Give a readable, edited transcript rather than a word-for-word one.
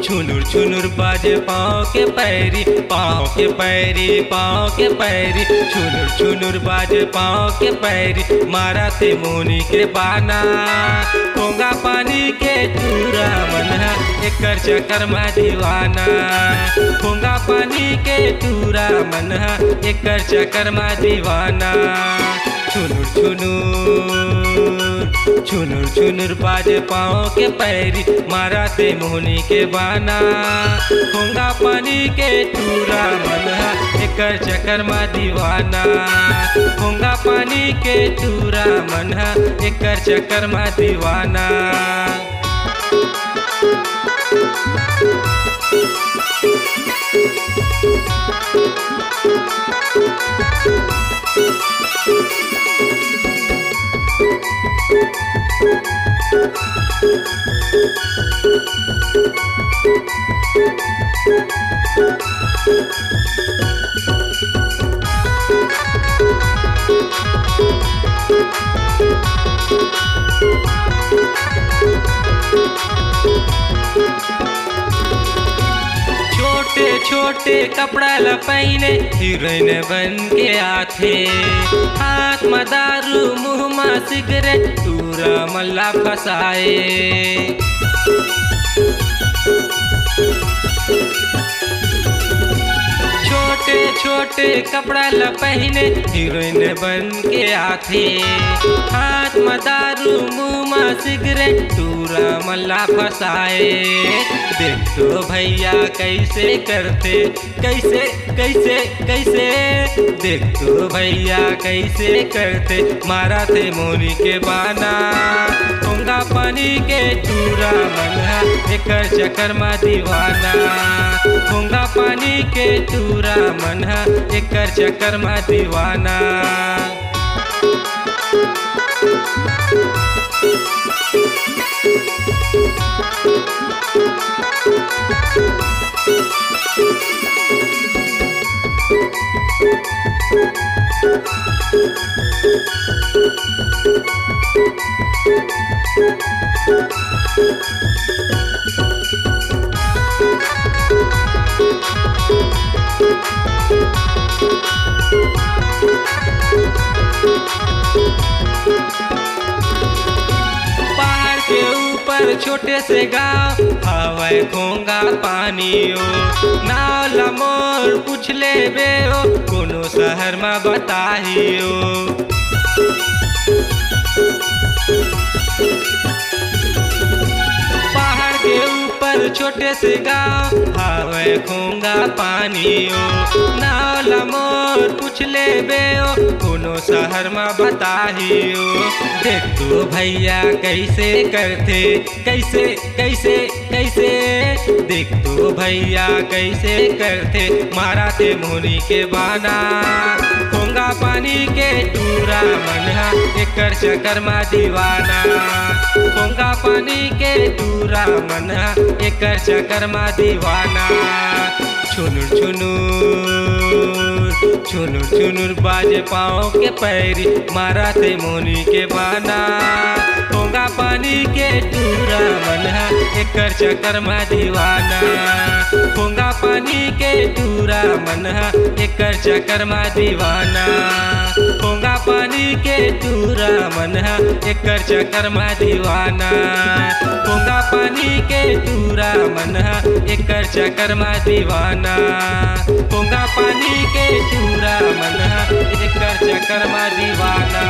छुनुर छुनुर बाजे पाँव के पैरी, पाँव के पैरी, पाँव के पैरी। छुनुर छुनुर बाजे पाँव के पैरी, मारा ते मोनी के बाना। कोंगा पानी के चूरा मनहा, एकर चक्कर में दीवाना। कोंगा पानी के चूरा मनहा, एकर चक्कर में दीवाना। छुनुर छुनुर छुनुर बाजे पाँव के पैरी, मारा ते मोहनी के बाना। कोंगा पानी के चूरा मनहा, एकर चक्कर में दीवाना। कोंगा पानी के चूरा मनहा, एकर चक्कर में दीवाना। छोटे छोटे कपड़ा ल पहने हीरोइन बन के आथे। हाथ में दारू मुँह में सिगरेट, पूरा मल्ला फसाए। छोटे छोटे कपड़ा ल पहने हीरोइन बन के आथे। हाथ में दारू मुँह में सिगरेट, पूरा मल्ला फसाए। देख तो भैया कैसे करते, कैसे कैसे कैसे। देख तो भैया कैसे करते, मारा थे मोनी के बाना। कोंगा पानी के चूरा मनहा, एकर चक्कर में दीवाना। कोंगा पानी के चूरा मनहा, एकर चक्कर में दीवाना। पहाड़ के ऊपर छोटे से गाँव, हवाई खोंगा पानियो। नाव लमोर पूछ ले बे हो, कोनो शहर में बताहियो। पहाड़ के ऊपर छोटे से गाँव, हवाई खोंगा पानियो। नाव लमोर पूछ ले बे हो, कोनो शहर में बताहियो। देख तो भैया कैसे करते, कैसे कैसे कैसे। देख तो भैया कैसे करते, मारा ते मोनी के बाना। कोंगा पानी के चूरा मनहा, एकर चक्कर में दीवाना। कोंगा पानी के चूरा मनहा, एकर चक्कर में दीवाना। छुनुर छुनुर छुनुर बाजे पाँव के पैरी, मारा ते मोनी के बाना। कोंगा पानी के चूरा मनहा, एकर चक्कर में दीवाना। कोंगा पानी के चूरा मनहा, एकर चक्कर में दीवाना। कोंगा पानी के चूरा मनहा, एकर चक्कर में दीवाना। कोंगा पानी के चूरा मनहा, एकर चक्कर में दीवाना। कोंगा पानी के चूरा मनहा, एकर चक्कर में दीवाना।